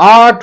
8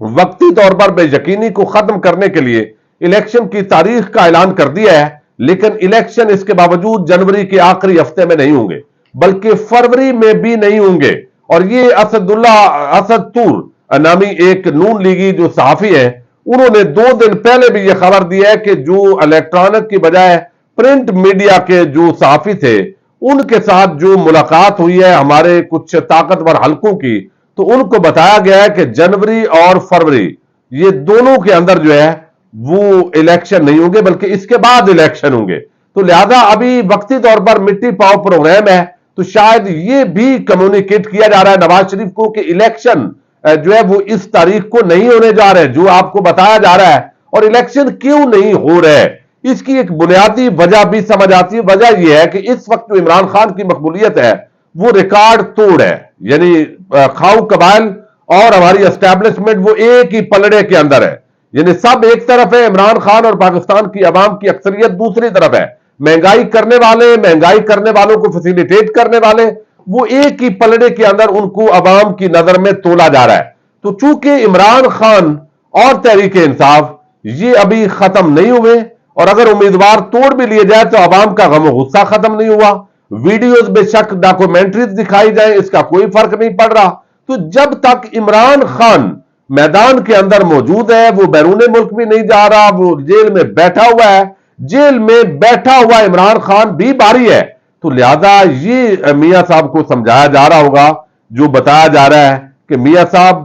وقتی طور پر بے یقینی کو ختم کرنے کے لیے الیکشن کی تاریخ کا اعلان کر دیا ہے، لیکن الیکشن اس کے باوجود جنوری کے آخری ہفتے میں نہیں ہوں گے بلکہ فروری میں بھی نہیں ہوں گے۔ اور یہ اسد طور نامی ایک نون لیگی جو صحافی ہیں، انہوں نے 2 دن پہلے بھی یہ خبر دی ہے کہ جو الیکٹرانک کی بجائے پرنٹ میڈیا کے جو صحافی تھے ان کے ساتھ جو ملاقات ہوئی ہے ہمارے کچھ طاقتور حلقوں کی، تو ان کو بتایا گیا ہے کہ جنوری اور فروری یہ دونوں کے اندر جو ہے وہ الیکشن نہیں ہوں گے بلکہ اس کے بعد الیکشن ہوں گے۔ تو لہذا ابھی وقتی طور پر مٹی پاؤ پروگرام ہے، تو شاید یہ بھی کمیونیکیٹ کیا جا رہا ہے نواز شریف کو کہ الیکشن جو ہے وہ اس تاریخ کو نہیں ہونے جا رہے جو آپ کو بتایا جا رہا ہے۔ اور الیکشن کیوں نہیں ہو رہے، اس کی ایک بنیادی وجہ بھی سمجھ آتی ہے۔ وجہ یہ ہے کہ اس وقت جو عمران خان کی مقبولیت ہے وہ ریکارڈ توڑ ہے، یعنی کھاؤ قبائل اور ہماری اسٹیبلشمنٹ وہ ایک ہی پلڑے کے اندر ہے، یعنی سب ایک طرف ہے، عمران خان اور پاکستان کی عوام کی اکثریت دوسری طرف ہے۔ مہنگائی کرنے والے، مہنگائی کرنے والوں کو فیسیلیٹیٹ کرنے والے، وہ ایک ہی پلڑے کے اندر ان کو عوام کی نظر میں تولا جا رہا ہے۔ تو چونکہ عمران خان اور تحریک انصاف یہ ابھی ختم نہیں ہوئے، اور اگر امیدوار توڑ بھی لیے جائے تو عوام کا غم و غصہ ختم نہیں ہوا، ویڈیوز بے شک ڈاکومنٹریز دکھائی جائیں اس کا کوئی فرق نہیں پڑ رہا۔ تو جب تک عمران خان میدان کے اندر موجود ہے، وہ بیرون ملک بھی نہیں جا رہا، وہ جیل میں بیٹھا ہوا ہے، جیل میں بیٹھا ہوا عمران خان بھی باری ہے، تو لہذا یہ میاں صاحب کو سمجھایا جا رہا ہوگا، جو بتایا جا رہا ہے کہ میاں صاحب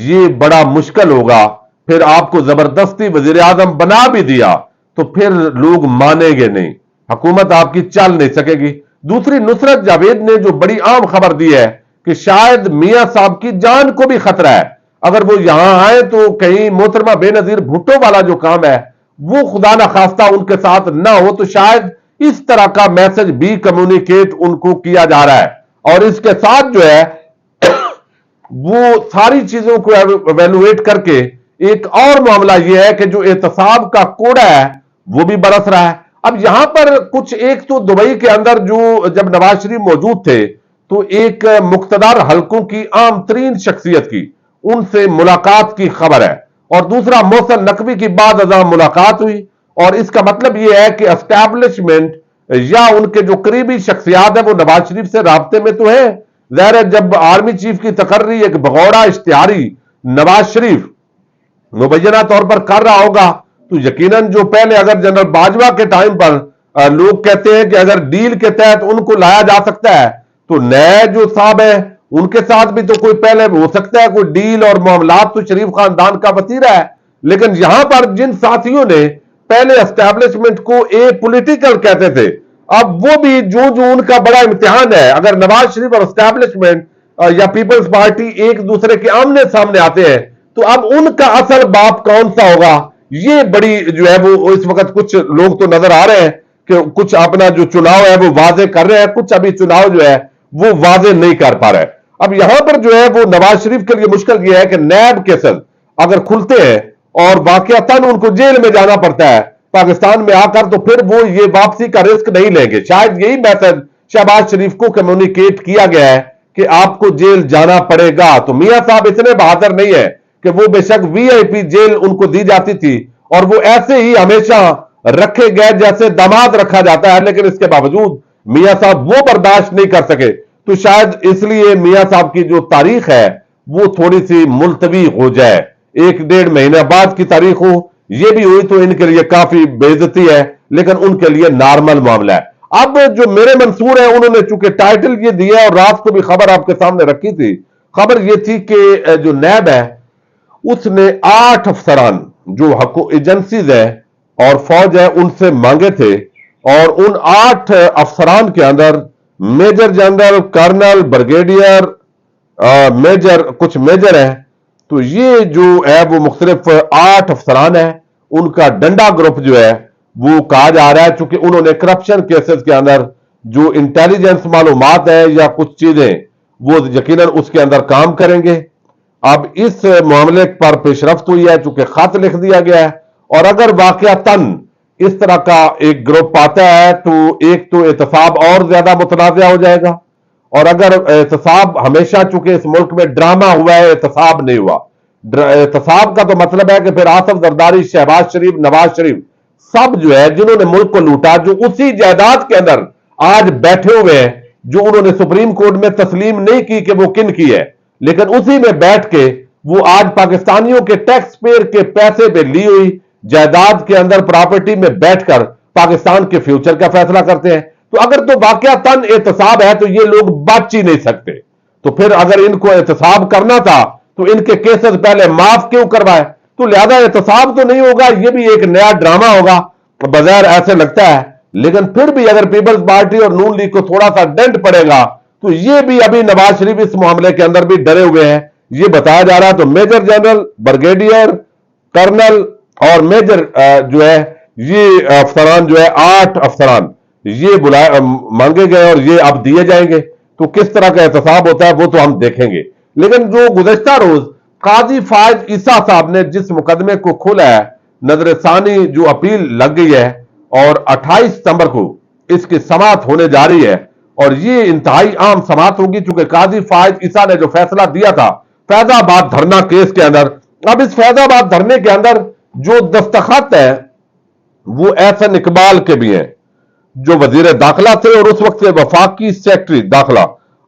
یہ بڑا مشکل ہوگا، پھر آپ کو زبردستی وزیر اعظم بنا بھی دیا تو پھر لوگ مانیں گے نہیں، حکومت آپ کی چل نہیں سکے گی۔ دوسری، نصرت جاوید نے جو بڑی عام خبر دی ہے کہ شاید میاں صاحب کی جان کو بھی خطرہ ہے، اگر وہ یہاں آئے تو کہیں محترمہ بے نظیر بھٹو والا جو کام ہے وہ خدا نہ خواستہ ان کے ساتھ نہ ہو، تو شاید اس طرح کا میسج بھی کمیونیکیٹ ان کو کیا جا رہا ہے۔ اور اس کے ساتھ جو ہے وہ ساری چیزوں کو ایویلویٹ کر کے ایک اور معاملہ یہ ہے کہ جو احتساب کا کوڑا ہے وہ بھی برس رہا ہے۔ اب یہاں پر کچھ، ایک تو دبئی کے اندر جو جب نواز شریف موجود تھے تو ایک مقتدر حلقوں کی عام ترین شخصیت کی ان سے ملاقات کی خبر ہے، اور دوسرا محسن نقوی کی بعد ازاں ملاقات ہوئی، اور اس کا مطلب یہ ہے کہ اسٹیبلشمنٹ یا ان کے جو قریبی شخصیات ہیں وہ نواز شریف سے رابطے میں تو ہے۔ ظاہر ہے جب آرمی چیف کی تقرری ایک بغورا اشتہاری نواز شریف مبینہ طور پر کر رہا ہوگا تو یقیناً جو پہلے اگر جنرل باجوہ کے ٹائم پر لوگ کہتے ہیں کہ اگر ڈیل کے تحت ان کو لایا جا سکتا ہے تو نئے جو صاحب ہیں ان کے ساتھ بھی تو کوئی پہلے ہو سکتا ہے کوئی ڈیل اور معاملات، تو شریف خاندان کا وتیرہ ہے۔ لیکن یہاں پر جن ساتھیوں نے پہلے اسٹیبلشمنٹ کو پولیٹیکل کہتے تھے، اب وہ بھی جو ان کا بڑا امتحان ہے، اگر نواز شریف اور اسٹیبلشمنٹ یا پیپلز پارٹی ایک دوسرے کے آمنے سامنے آتے ہیں تو اب ان کا اصل باپ کون سا ہوگا، یہ بڑی جو ہے وہ اس وقت کچھ لوگ تو نظر آ رہے ہیں کہ کچھ اپنا جو چناؤ ہے وہ واضح کر رہے ہیں، کچھ ابھی چناؤ جو ہے وہ واضح نہیں کر پا رہے۔ اب یہاں پر جو ہے وہ نواز شریف کے لیے مشکل یہ ہے کہ نیب کیسز اگر کھلتے ہیں اور واقعتاً ان کو جیل میں جانا پڑتا ہے پاکستان میں آ کر، تو پھر وہ یہ واپسی کا رسک نہیں لیں گے۔ شاید یہی میسج شہباز شریف کو کمیونیکیٹ کیا گیا ہے کہ آپ کو جیل جانا پڑے گا۔ تو میاں صاحب اتنے بہادر نہیں ہے کہ وہ بے شک وی آئی پی جیل ان کو دی جاتی تھی اور وہ ایسے ہی ہمیشہ رکھے گئے جیسے داماد رکھا جاتا ہے، لیکن اس کے باوجود میاں صاحب وہ برداشت نہیں کر سکے، تو شاید اس لیے میاں صاحب کی جو تاریخ ہے وہ تھوڑی سی ملتوی ہو جائے، 1-1.5 مہینہ بعد کی تاریخ ہو۔ یہ بھی ہوئی تو ان کے لیے کافی بے عزتی ہے، لیکن ان کے لیے نارمل معاملہ ہے۔ اب جو میرے منصور ہیں انہوں نے چونکہ ٹائٹل یہ دیا اور رات کو بھی خبر آپ کے سامنے رکھی تھی، خبر یہ تھی کہ جو نیب ہے اس نے 8 افسران جو ایجنسیز ہیں اور فوج ہے ان سے مانگے تھے، اور ان 8 افسران کے اندر major general, colonel, brigadier, major, کچھ میجر ہیں، تو یہ جو ہے وہ مختلف 8 افسران ہیں، ان کا ڈنڈا گروپ جو ہے وہ کہا جا رہا ہے چونکہ انہوں نے کرپشن کیسز کے اندر جو انٹیلیجنس معلومات ہیں یا کچھ چیزیں وہ یقیناً اس کے اندر کام کریں گے۔ اب اس معاملے پر پیش رفت ہوئی ہے چونکہ خط لکھ دیا گیا ہے، اور اگر واقعتاً اس طرح کا ایک گروپ آتا ہے تو ایک تو احتساب اور زیادہ متنازع ہو جائے گا، اور اگر احتساب ہمیشہ چونکہ اس ملک میں ڈرامہ ہوا ہے، احتساب نہیں ہوا، احتساب کا تو مطلب ہے کہ پھر آصف زرداری، شہباز شریف، نواز شریف سب جو ہے جنہوں نے ملک کو لوٹا، جو اسی جائیداد کے اندر آج بیٹھے ہوئے ہیں، جو انہوں نے سپریم کورٹ میں تسلیم نہیں کی کہ وہ کن کی ہے، لیکن اسی میں بیٹھ کے وہ آج پاکستانیوں کے ٹیکس پیئر کے پیسے پہ لی ہوئی جائیداد کے اندر پراپرٹی میں بیٹھ کر پاکستان کے فیوچر کا فیصلہ کرتے ہیں۔ تو اگر تو واقعتاً احتساب ہے تو یہ لوگ بچ ہی نہیں سکتے، تو پھر اگر ان کو احتساب کرنا تھا تو ان کے کیسز پہلے معاف کیوں کروائے؟ تو لہذا احتساب تو نہیں ہوگا، یہ بھی ایک نیا ڈرامہ ہوگا بظاہر ایسے لگتا ہے، لیکن پھر بھی اگر پیپلز پارٹی اور نون لیگ کو تھوڑا سا ڈنٹ پڑے گا تو یہ بھی ابھی نواز شریف اس معاملے کے اندر بھی ڈرے ہوئے ہیں۔ یہ بتایا جا رہا ہے تو میجر جنرل، بریگیڈیئر، کرنل اور میجر جو ہے یہ افسران جو ہے 8 افسران یہ مانگے گئے اور یہ اب دیے جائیں گے۔ تو کس طرح کا احتساب ہوتا ہے وہ تو ہم دیکھیں گے، لیکن جو گزشتہ روز قاضی فائز عیسیٰ صاحب نے جس مقدمے کو کھولا ہے، نظر ثانی جو اپیل لگ گئی ہے اور 28 ستمبر کو اس کی سماعت ہونے جا رہی ہے، اور یہ انتہائی اہم سماعت ہوگی چونکہ قاضی فائز عیسیٰ نے جو فیصلہ دیا تھا فیض آباد دھرنا کیس کے اندر، اب اس فیض آباد دھرنے کے اندر جو دستخط ہے وہ احسن اقبال کے بھی ہیں جو وزیر داخلہ تھے اور اس وقت سے وفاقی سیکرٹری داخلہ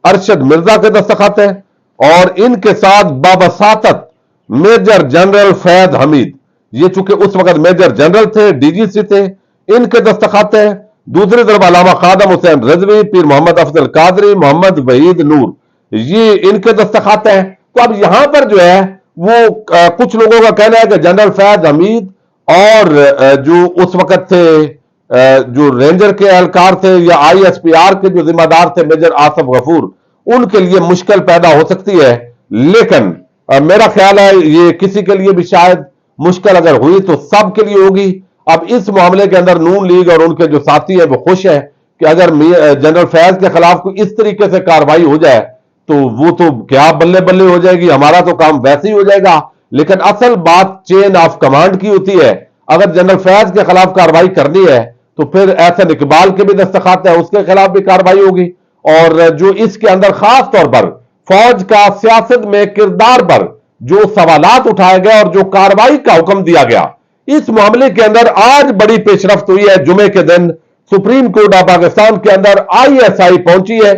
ارشد مرزا کے دستخط ہیں، اور ان کے ساتھ بابساطت میجر جنرل فیض حمید، یہ چونکہ اس وقت میجر جنرل تھے، ڈی جی سی تھے، ان کے دستخط ہیں۔ دوسری طرف علامہ خادم حسین رضوی، پیر محمد افضل قادری، محمد وحید نور، یہ ان کے دستخط ہیں۔ تو اب یہاں پر جو ہے وہ کچھ لوگوں کا کہنا ہے کہ جنرل فیض حمید اور جو اس وقت تھے جو رینجر کے اہلکار تھے یا آئی ایس پی آر کے جو ذمہ دار تھے میجر آصف غفور، ان کے لیے مشکل پیدا ہو سکتی ہے، لیکن میرا خیال ہے یہ کسی کے لیے بھی شاید مشکل اگر ہوئی تو سب کے لیے ہوگی۔ اب اس معاملے کے اندر نون لیگ اور ان کے جو ساتھی ہیں وہ خوش ہیں کہ اگر جنرل فیض کے خلاف کوئی اس طریقے سے کارروائی ہو جائے تو وہ تو کیا بلے بلے ہو جائے گی، ہمارا تو کام ویسے ہی ہو جائے گا، لیکن اصل بات چین آف کمانڈ کی ہوتی ہے۔ اگر جنرل فیض کے خلاف کارروائی کرنی ہے تو پھر احسن اقبال کے بھی دستخط ہے، اس کے خلاف بھی کارروائی ہوگی، اور جو اس کے اندر خاص طور پر فوج کا سیاست میں کردار پر جو سوالات اٹھائے گئے اور جو کارروائی کا حکم دیا گیا، اس معاملے کے اندر آج بڑی پیش رفت ہوئی ہے۔ جمعے کے دن سپریم کورٹ آف پاکستان کے اندر آئی ایس آئی پہنچی ہے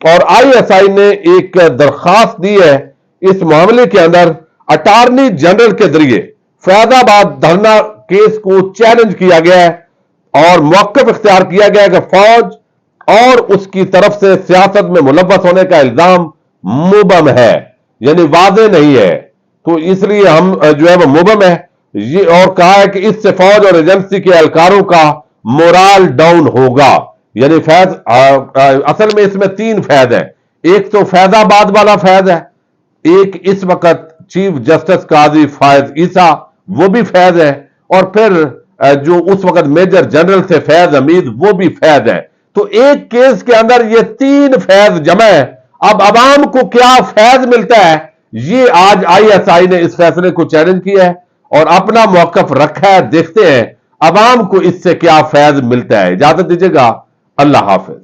اور آئی ایس آئی نے ایک درخواست دی ہے اس معاملے کے اندر، اٹارنی جنرل کے ذریعے فیض آباد دھرنا کیس کو چیلنج کیا گیا ہے اور موقف اختیار کیا گیا ہے کہ فوج اور اس کی طرف سے سیاست میں ملوث ہونے کا الزام مبہم ہے، یعنی واضح نہیں ہے، تو اس لیے ہم جو ہے وہ مبہم ہے یہ، اور کہا ہے کہ اس سے فوج اور ایجنسی کے اہلکاروں کا مورال ڈاؤن ہوگا۔ یعنی فیض اصل میں اس میں 3 فیض ہیں، ایک تو فیض آباد والا فیض ہے، ایک اس وقت چیف جسٹس قاضی فائز عیسیٰ وہ بھی فیض ہے، اور پھر جو اس وقت میجر جنرل تھے فیض حمید وہ بھی فیض ہے۔ تو ایک کیس کے اندر یہ 3 فیض جمع ہے۔ اب عوام کو کیا فیض ملتا ہے یہ آج آئی ایس آئی نے اس فیصلے کو چیلنج کیا ہے اور اپنا موقف رکھا ہے، دیکھتے ہیں عوام کو اس سے کیا فیض ملتا ہے۔ اجازت دیجیے گا، اللہ حافظ۔